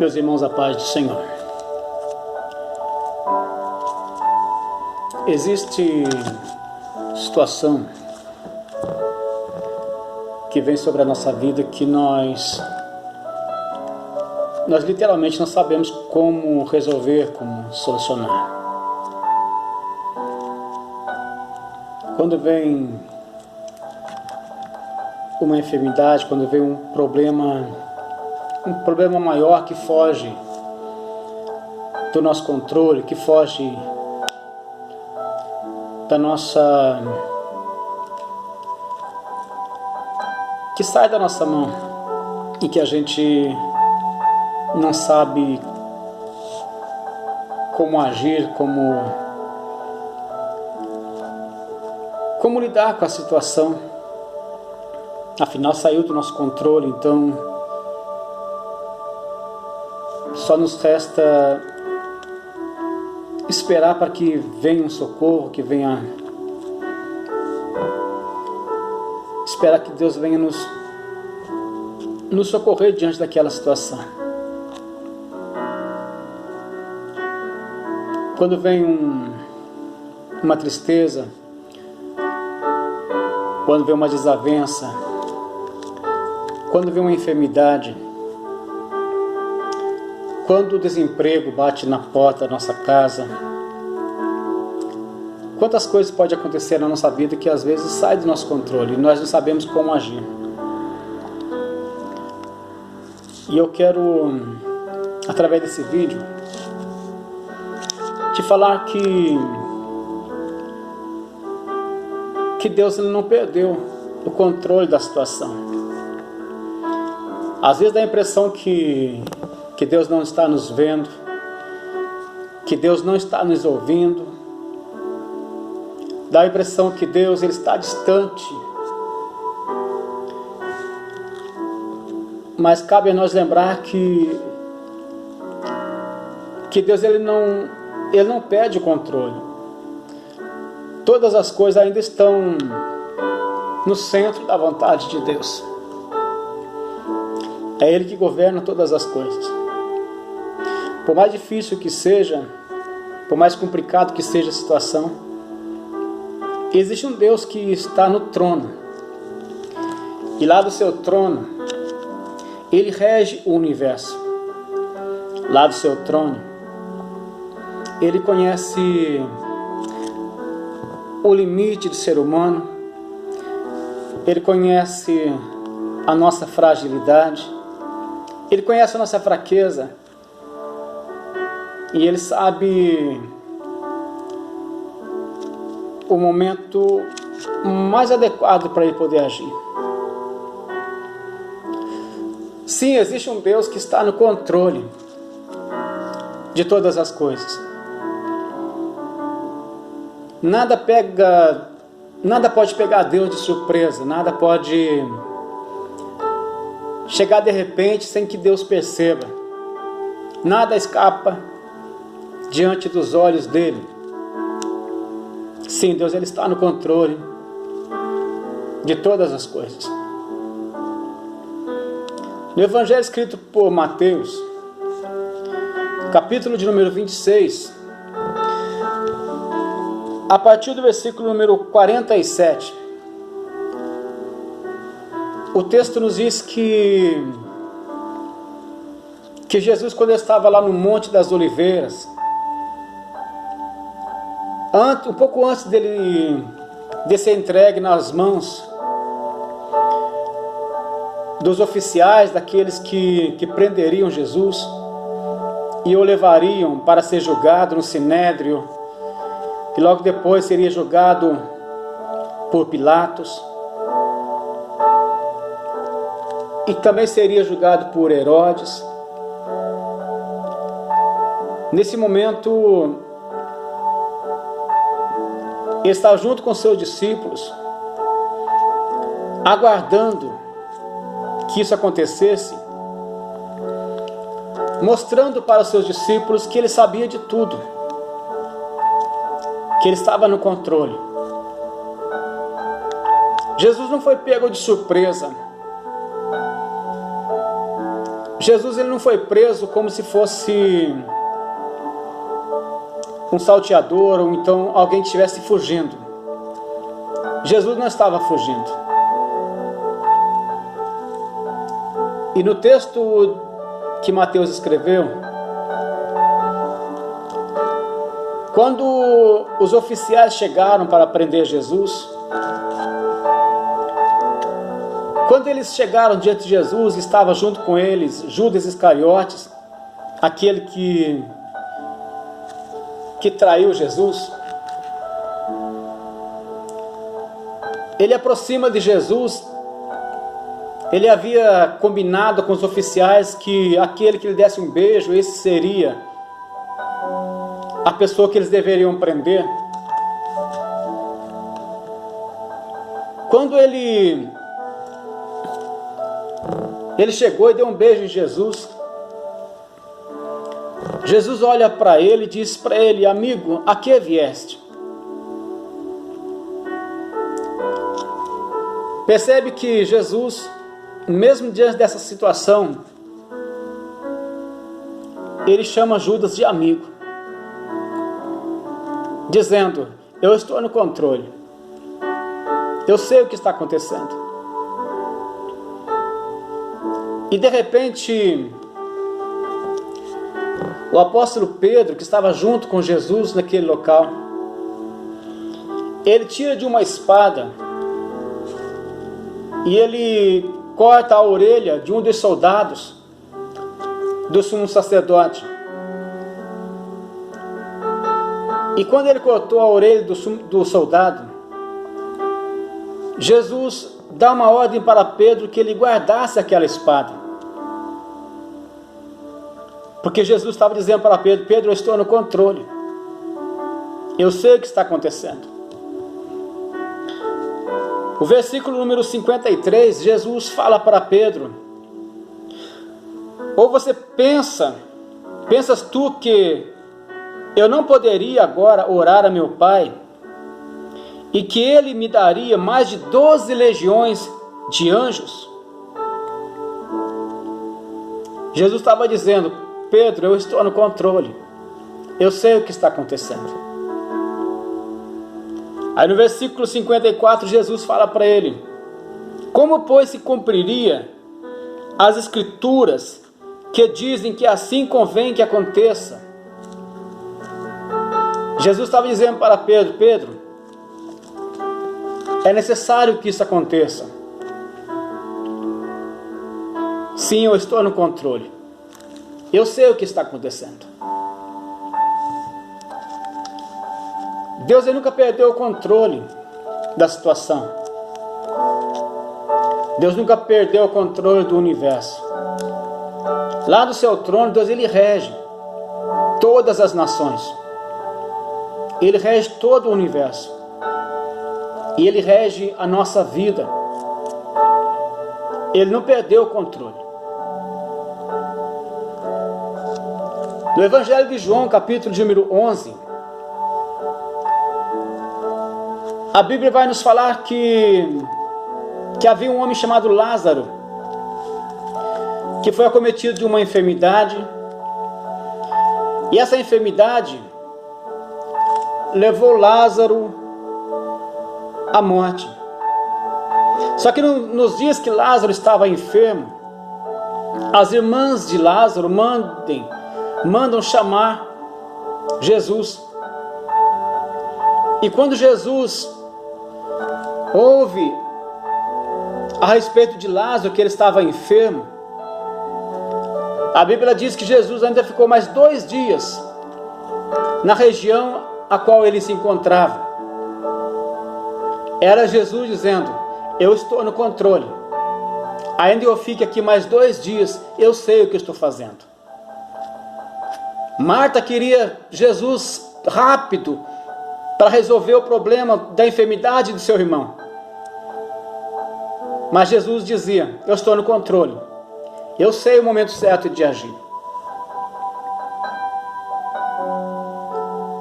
Meus irmãos, a paz do Senhor. Existe situação que vem sobre a nossa vida que nós literalmente não sabemos como resolver, como solucionar. Quando vem uma enfermidade, quando vem um problema maior que foge do nosso controle, que foge da nossa... que sai da nossa mão e que a gente não sabe como agir, como lidar com a situação. Afinal, saiu do nosso controle, então só nos resta esperar para que venha um socorro, esperar que Deus venha nos socorrer diante daquela situação. Quando vem uma tristeza, quando vem uma desavença, quando vem uma enfermidade, quando o desemprego bate na porta da nossa casa, quantas coisas podem acontecer na nossa vida que às vezes sai do nosso controle e nós não sabemos como agir. E eu quero, através desse vídeo, te falar que Deus não perdeu o controle da situação. Às vezes dá a impressão que Deus não está nos vendo, que Deus não está nos ouvindo. Dá a impressão que Deus ele está distante. Mas cabe a nós lembrar que Deus ele não perde o controle. Todas as coisas ainda estão no centro da vontade de Deus. É Ele que governa todas as coisas. Por mais difícil que seja, por mais complicado que seja a situação, existe um Deus que está no trono. E lá do seu trono, Ele rege o universo. Lá do seu trono, Ele conhece o limite do ser humano. Ele conhece a nossa fragilidade. Ele conhece a nossa fraqueza. E Ele sabe o momento mais adequado para Ele poder agir. Sim, existe um Deus que está no controle de todas as coisas. Nada pode pegar Deus de surpresa, nada pode chegar de repente sem que Deus perceba. Nada escapa diante dos olhos dele. Sim, Deus ele está no controle de todas as coisas. No Evangelho escrito por Mateus, capítulo de número 26, a partir do versículo número 47, o texto nos diz que Jesus, quando estava lá no Monte das Oliveiras, um pouco antes de ser entregue nas mãos dos oficiais, daqueles que prenderiam Jesus e o levariam para ser julgado no Sinédrio, e logo depois seria julgado por Pilatos, e também seria julgado por Herodes. Nesse momento, ele está junto com seus discípulos, aguardando que isso acontecesse, mostrando para os seus discípulos que ele sabia de tudo, que ele estava no controle. Jesus não foi pego de surpresa. Jesus ele não foi preso como se fosse um salteador ou então alguém que estivesse fugindo. Jesus não estava fugindo. E no texto que Mateus escreveu, quando os oficiais chegaram para prender Jesus, quando eles chegaram diante de Jesus, estava junto com eles Judas Iscariotes, aquele que traiu Jesus. Ele aproxima de Jesus. Ele havia combinado com os oficiais que aquele que lhe desse um beijo, esse seria a pessoa que eles deveriam prender. Quando ele chegou e deu um beijo em Jesus, Jesus olha para ele e diz para ele: amigo, a que vieste? Percebe que Jesus, mesmo diante dessa situação, ele chama Judas de amigo, dizendo: eu estou no controle, eu sei o que está acontecendo. E de repente, o apóstolo Pedro, que estava junto com Jesus naquele local, ele tira de uma espada e ele corta a orelha de um dos soldados do sumo sacerdote. E quando ele cortou a orelha do soldado, Jesus dá uma ordem para Pedro que ele guardasse aquela espada. Porque Jesus estava dizendo para Pedro: Pedro, eu estou no controle, eu sei o que está acontecendo. O versículo número 53, Jesus fala para Pedro: ou você pensas tu que eu não poderia agora orar a meu Pai, e que Ele me daria mais de 12 legiões de anjos? Jesus estava dizendo: Pedro, eu estou no controle, eu sei o que está acontecendo. Aí no versículo 54, Jesus fala para ele: como, pois, se cumpriria as escrituras que dizem que assim convém que aconteça? Jesus estava dizendo para Pedro: Pedro, é necessário que isso aconteça. Sim, eu estou no controle, eu sei o que está acontecendo. Deus ele nunca perdeu o controle da situação. Deus nunca perdeu o controle do universo. Lá do seu trono, Deus ele rege todas as nações. Ele rege todo o universo. E ele rege a nossa vida. Ele não perdeu o controle. No Evangelho de João, capítulo de número 11, a Bíblia vai nos falar que havia um homem chamado Lázaro, que foi acometido de uma enfermidade, e essa enfermidade levou Lázaro à morte. Só que nos dias que Lázaro estava enfermo, as irmãs de Lázaro mandam chamar Jesus. E quando Jesus ouve a respeito de Lázaro, que ele estava enfermo, a Bíblia diz que Jesus ainda ficou mais 2 dias na região a qual ele se encontrava. Era Jesus dizendo: eu estou no controle, ainda eu fique aqui mais 2 dias, eu sei o que estou fazendo. Marta queria Jesus rápido para resolver o problema da enfermidade do seu irmão. Mas Jesus dizia: eu estou no controle, eu sei o momento certo de agir.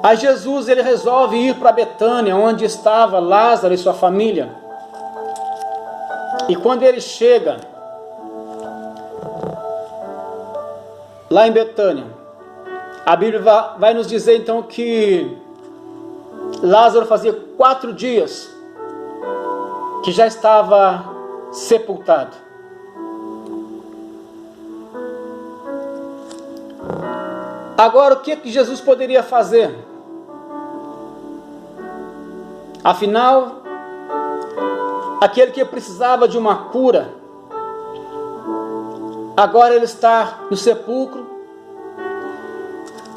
Aí Jesus ele resolve ir para Betânia, onde estava Lázaro e sua família. E quando ele chega, lá em Betânia, a Bíblia vai nos dizer então que Lázaro fazia 4 dias que já estava sepultado. Agora, o que Jesus poderia fazer? Afinal, aquele que precisava de uma cura, agora ele está no sepulcro,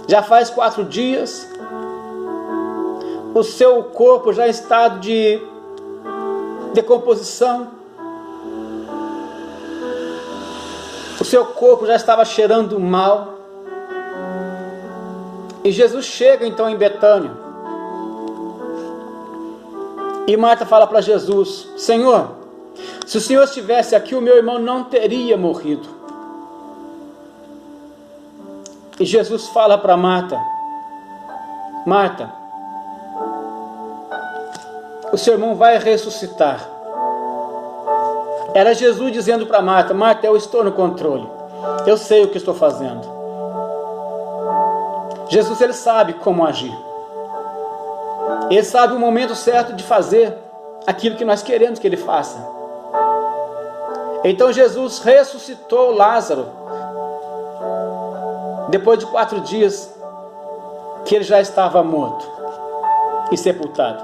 já faz 4 dias, o seu corpo já em estado de decomposição, o seu corpo já estava cheirando mal, e Jesus chega então em Betânia, e Marta fala para Jesus: Senhor, se o Senhor estivesse aqui, o meu irmão não teria morrido. E Jesus fala para Marta: Marta, o seu irmão vai ressuscitar. Era Jesus dizendo para Marta: Marta, eu estou no controle, eu sei o que estou fazendo. Jesus, ele sabe como agir. Ele sabe o momento certo de fazer aquilo que nós queremos que ele faça. Então Jesus ressuscitou Lázaro depois de 4 dias que ele já estava morto e sepultado.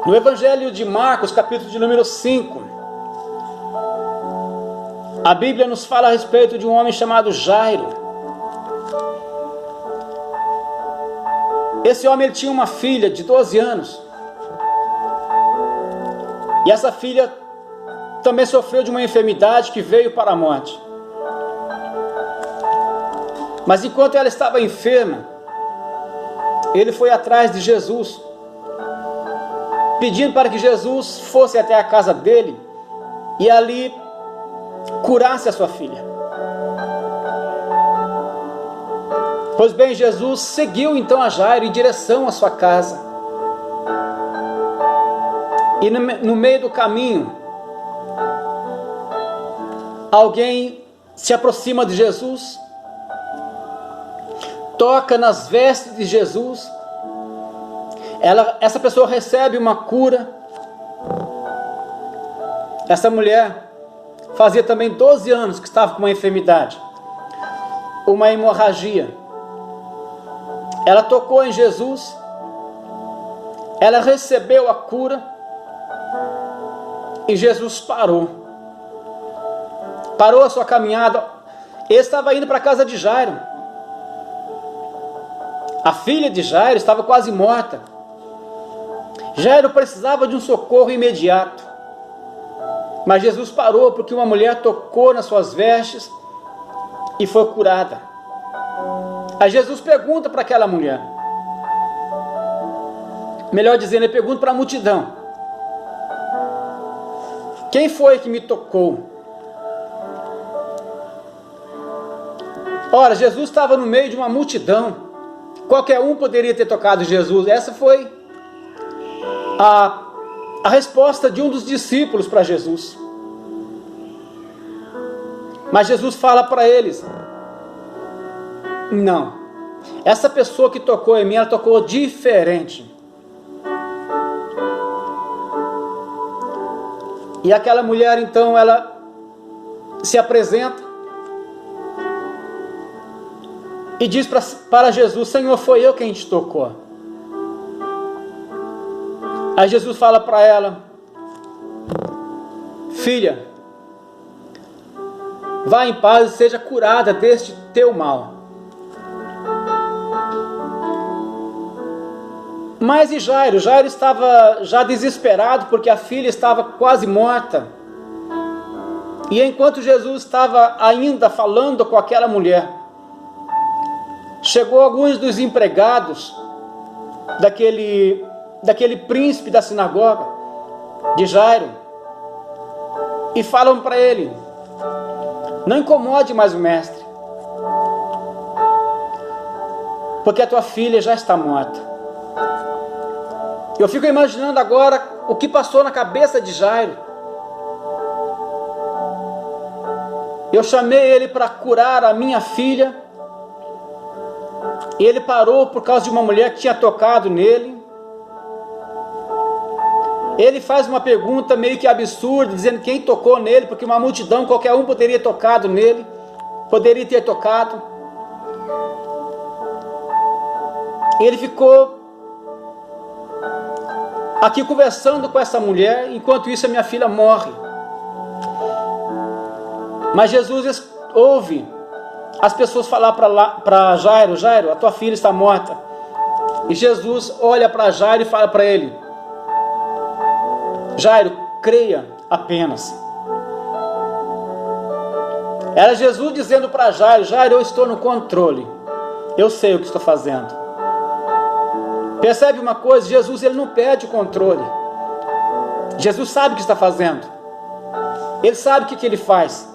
No Evangelho de Marcos, capítulo de número 5, a Bíblia nos fala a respeito de um homem chamado Jairo. Esse homem, ele tinha uma filha de 12 anos. E essa filha também sofreu de uma enfermidade que veio para a morte. Mas enquanto ela estava enferma, ele foi atrás de Jesus, pedindo para que Jesus fosse até a casa dele e ali curasse a sua filha. Pois bem, Jesus seguiu então a Jairo em direção à sua casa. E no meio do caminho, alguém se aproxima de Jesus, toca nas vestes de Jesus, essa pessoa recebe uma cura. Essa mulher fazia também 12 anos que estava com uma enfermidade, uma hemorragia. Ela tocou em Jesus, ela recebeu a cura e Jesus parou a sua caminhada. Ele estava indo para a casa de Jairo. A filha de Jairo estava quase morta. Jairo precisava de um socorro imediato, mas Jesus parou porque uma mulher tocou nas suas vestes e foi curada. Aí Jesus pergunta para aquela mulher, melhor dizendo, ele pergunta para a multidão: quem foi que me tocou? Ora, Jesus estava no meio de uma multidão, qualquer um poderia ter tocado Jesus. Essa foi a resposta de um dos discípulos para Jesus. Mas Jesus fala para eles: não, essa pessoa que tocou em mim, ela tocou diferente. E aquela mulher então, ela se apresenta e diz para Jesus: Senhor, foi eu quem te tocou. Aí Jesus fala para ela: filha, vá em paz e seja curada deste teu mal. Mas e Jairo? Jairo estava já desesperado porque a filha estava quase morta. E enquanto Jesus estava ainda falando com aquela mulher, chegou alguns dos empregados daquele príncipe da sinagoga de Jairo e falam para ele: não incomode mais o mestre, porque a tua filha já está morta. Eu fico imaginando agora o que passou na cabeça de Jairo. Eu chamei ele para curar a minha filha. Ele parou por causa de uma mulher que tinha tocado nele. Ele faz uma pergunta meio que absurda, dizendo quem tocou nele, porque uma multidão, qualquer um poderia ter tocado nele, poderia ter tocado. Ele ficou aqui conversando com essa mulher, enquanto isso a minha filha morre. Mas Jesus ouve as pessoas falar para Jairo: Jairo, a tua filha está morta. E Jesus olha para Jairo e fala para ele: Jairo, creia apenas. Era Jesus dizendo para Jairo: Jairo, eu estou no controle, eu sei o que estou fazendo. Percebe uma coisa? Jesus, ele não perde o controle. Jesus sabe o que está fazendo. Ele sabe o que ele faz.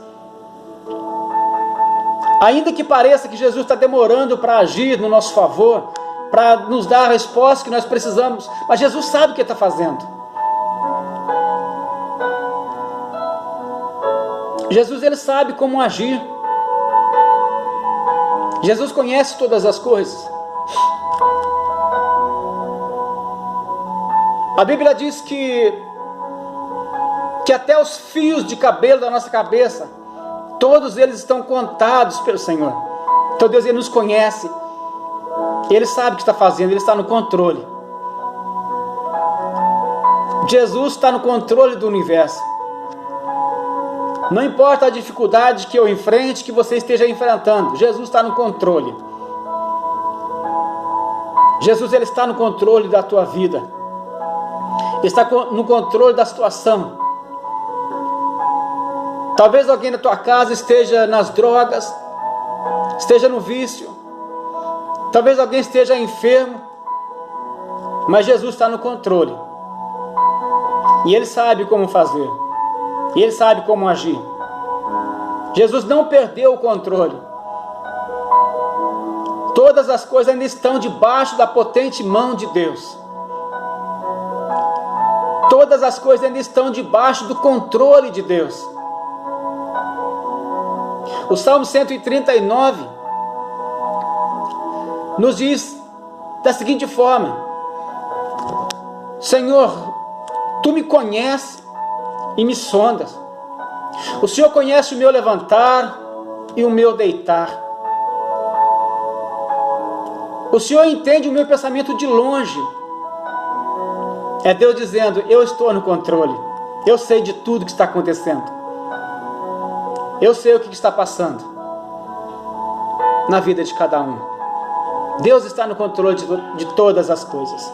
Ainda que pareça que Jesus está demorando para agir no nosso favor, para nos dar a resposta que nós precisamos, mas Jesus sabe o que ele está fazendo. Jesus, ele sabe como agir. Jesus conhece todas as coisas. A Bíblia diz que até os fios de cabelo da nossa cabeça, todos eles estão contados pelo Senhor. Então Deus, ele nos conhece. Ele sabe o que está fazendo, ele está no controle. Jesus está no controle do universo. Não importa a dificuldade que eu enfrente, que você esteja enfrentando, Jesus está no controle. Jesus, ele está no controle da tua vida. Ele está no controle da situação. Talvez alguém na tua casa esteja nas drogas, esteja no vício. Talvez alguém esteja enfermo, mas Jesus está no controle. E ele sabe como fazer. E ele sabe como agir. Jesus não perdeu o controle. Todas as coisas ainda estão debaixo da potente mão de Deus. Todas as coisas ainda estão debaixo do controle de Deus. O Salmo 139 nos diz da seguinte forma: Senhor, Tu me conheces e me sondas. O Senhor conhece o meu levantar e o meu deitar. O Senhor entende o meu pensamento de longe. É Deus dizendo: eu estou no controle. Eu sei de tudo que está acontecendo. Eu sei o que está passando na vida de cada um. Deus está no controle de todas as coisas.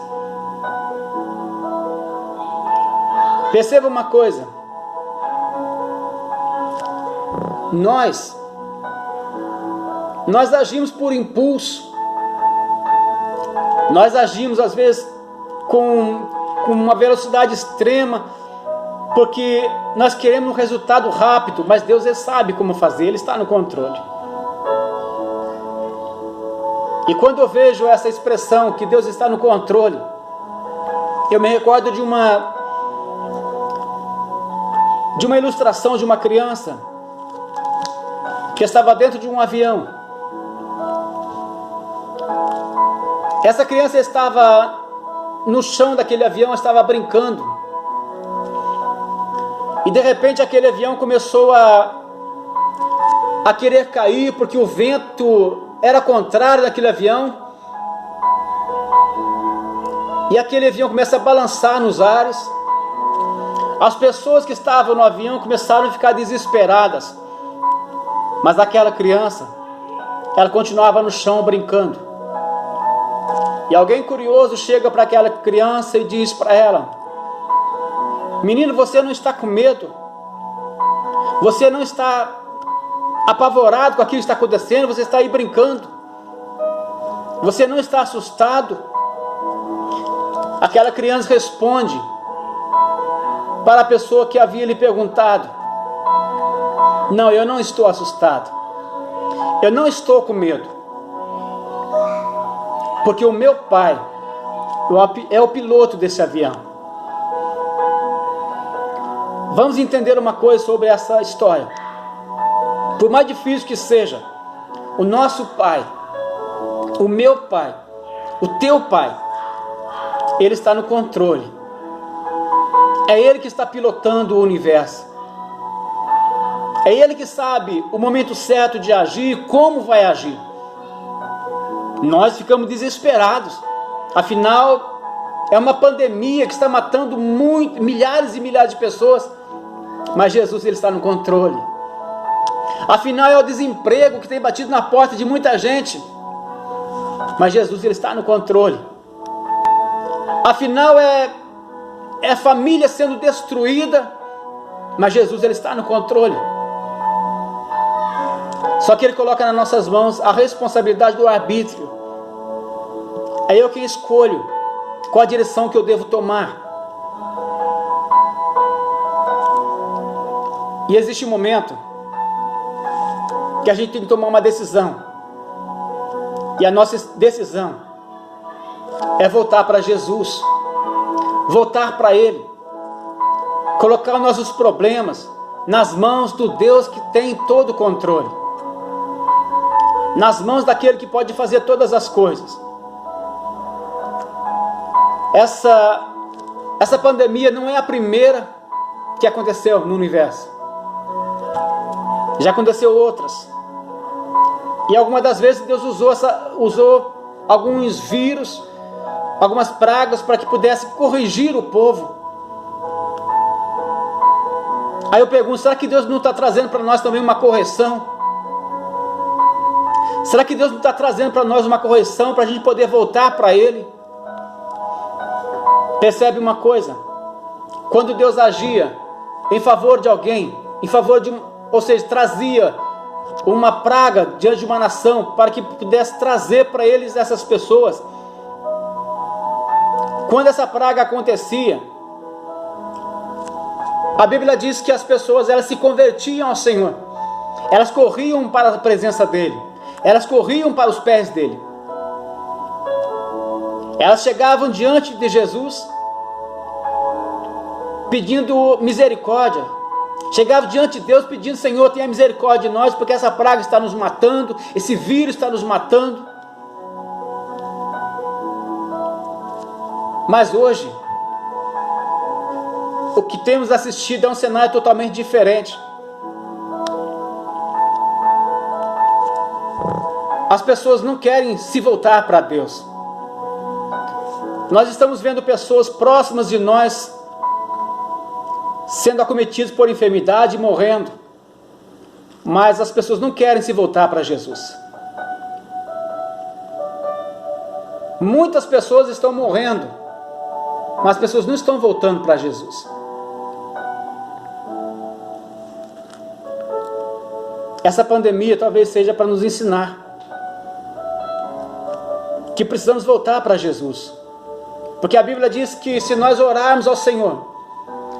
Perceba uma coisa. Nós agimos por impulso. Nós agimos às vezes com uma velocidade extrema, porque nós queremos um resultado rápido, mas Deus, ele sabe como fazer, Ele está no controle. E quando eu vejo essa expressão, que Deus está no controle, eu me recordo de uma ilustração de uma criança que estava dentro de um avião. Essa criança estava no chão daquele avião, estava brincando. E de repente aquele avião começou a querer cair, porque o vento era contrário daquele avião. E aquele avião começa a balançar nos ares. As pessoas que estavam no avião começaram a ficar desesperadas. Mas aquela criança, ela continuava no chão brincando. E alguém curioso chega para aquela criança e diz para ela: menino, você não está com medo? Você não está apavorado com aquilo que está acontecendo? Você está aí brincando? Você não está assustado? Aquela criança responde para a pessoa que havia lhe perguntado: não, eu não estou assustado. Eu não estou com medo. Porque o meu pai é o piloto desse avião. Vamos entender uma coisa sobre essa história. Por mais difícil que seja, o nosso Pai, o meu Pai, o teu Pai, Ele está no controle. É Ele que está pilotando o universo. É Ele que sabe o momento certo de agir e como vai agir. Nós ficamos desesperados. Afinal, é uma pandemia que está matando milhares e milhares de pessoas. Mas Jesus, Ele está no controle. Afinal, é o desemprego que tem batido na porta de muita gente. Mas Jesus, Ele está no controle. Afinal, é a família sendo destruída. Mas Jesus, Ele está no controle. Só que Ele coloca nas nossas mãos a responsabilidade do arbítrio. É eu quem escolho qual a direção que eu devo tomar. E existe um momento que a gente tem que tomar uma decisão. E a nossa decisão é voltar para Jesus. Voltar para Ele. Colocar os nossos problemas nas mãos do Deus que tem todo o controle. Nas mãos daquele que pode fazer todas as coisas. Essa pandemia não é a primeira que aconteceu no universo. Já aconteceu outras. E algumas das vezes Deus usou alguns vírus, algumas pragas para que pudesse corrigir o povo. Aí eu pergunto, será que Deus não está trazendo para nós também uma correção? Será que Deus não está trazendo para nós uma correção para a gente poder voltar para Ele? Percebe uma coisa? Quando Deus agia em favor de alguém, ou seja, trazia uma praga diante de uma nação para que pudesse trazer para eles essas pessoas. Quando essa praga acontecia, a Bíblia diz que as pessoas elas se convertiam ao Senhor. Elas corriam para a presença dEle. Elas corriam para os pés dEle. Elas chegavam diante de Jesus pedindo misericórdia. Chegavam diante de Deus pedindo, Senhor, tenha misericórdia de nós, porque essa praga está nos matando, esse vírus está nos matando. Mas hoje, o que temos assistido é um cenário totalmente diferente. As pessoas não querem se voltar para Deus. Nós estamos vendo pessoas próximas de nós sendo acometidas por enfermidade e morrendo. Mas as pessoas não querem se voltar para Jesus. Muitas pessoas estão morrendo, mas as pessoas não estão voltando para Jesus. Essa pandemia talvez seja para nos ensinar que precisamos voltar para Jesus. Porque a Bíblia diz que se nós orarmos ao Senhor,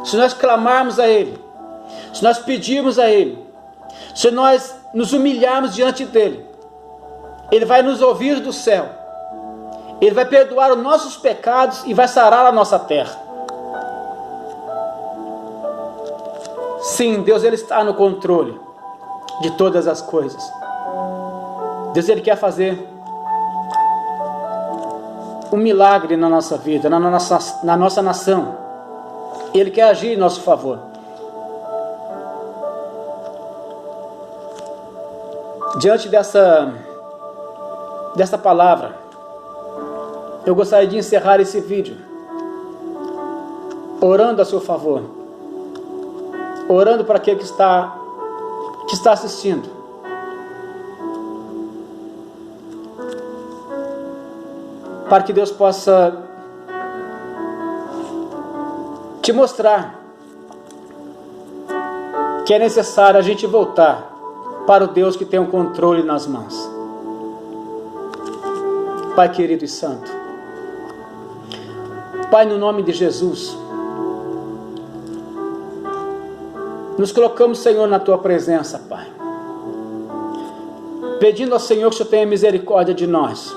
se nós clamarmos a Ele, se nós pedirmos a Ele, se nós nos humilharmos diante dEle, Ele vai nos ouvir do céu, Ele vai perdoar os nossos pecados e vai sarar a nossa terra. Sim, Deus Ele está no controle de todas as coisas. Deus Ele quer fazer um milagre na nossa vida, na nossa nação. Ele quer agir em nosso favor. Diante dessa palavra, eu gostaria de encerrar esse vídeo orando a seu favor, orando para aquele que está assistindo. Para que Deus possa te mostrar que é necessário a gente voltar para o Deus que tem o controle nas mãos. Pai querido e santo, Pai, no nome de Jesus, nos colocamos, Senhor, na Tua presença, Pai, pedindo ao Senhor que o Senhor tenha misericórdia de nós.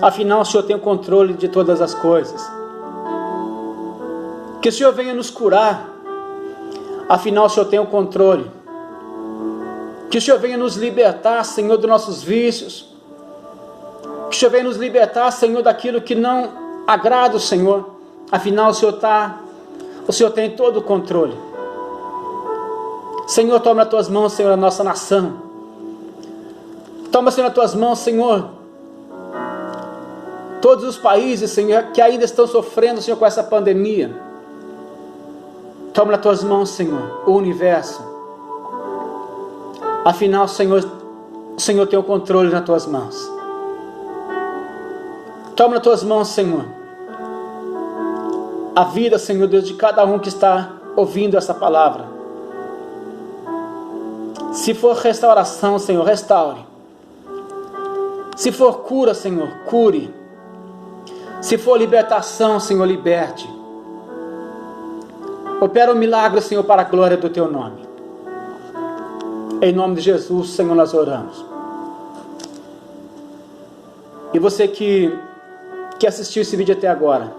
Afinal, o Senhor tem o controle de todas as coisas. Que o Senhor venha nos curar. Afinal, o Senhor tem o controle Que o Senhor venha nos libertar, Senhor, dos nossos vícios. Que o Senhor venha nos libertar, Senhor, daquilo que não agrada o Senhor. Afinal, o Senhor tem todo o controle. Senhor, toma nas tuas mãos, Senhor, a nossa nação. Toma, Senhor, nas tuas mãos, Senhor, todos os países, Senhor, que ainda estão sofrendo, Senhor, com essa pandemia. Toma nas tuas mãos, Senhor, o universo. Afinal, Senhor, o Senhor tem o controle nas tuas mãos. Toma nas tuas mãos, Senhor, a vida, Senhor Deus, de cada um que está ouvindo essa palavra. Se for restauração, Senhor, restaure. Se for cura, Senhor, cure. Se for libertação, Senhor, liberte. Opera um milagre, Senhor, para a glória do Teu nome. Em nome de Jesus, Senhor, nós oramos. E você que assistiu esse vídeo até agora,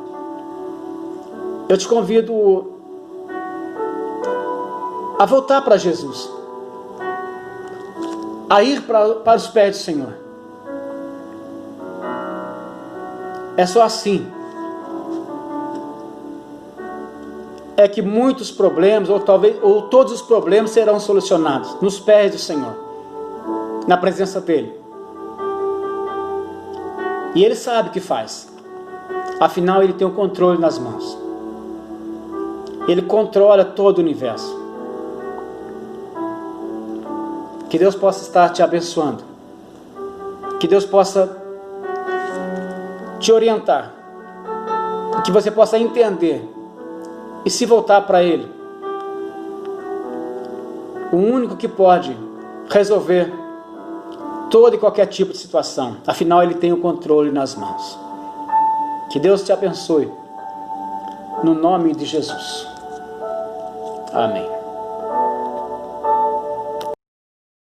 eu te convido a voltar para Jesus, a ir para os pés do Senhor. É só assim é que muitos problemas, ou todos os problemas serão solucionados nos pés do Senhor, na presença dEle. E Ele sabe o que faz. Afinal, Ele tem o controle nas mãos. Ele controla todo o universo. Que Deus possa estar te abençoando. Que Deus possa te orientar. E que você possa entender e se voltar para Ele. O único que pode resolver todo e qualquer tipo de situação. Afinal, Ele tem o controle nas mãos. Que Deus te abençoe. No nome de Jesus. Amém.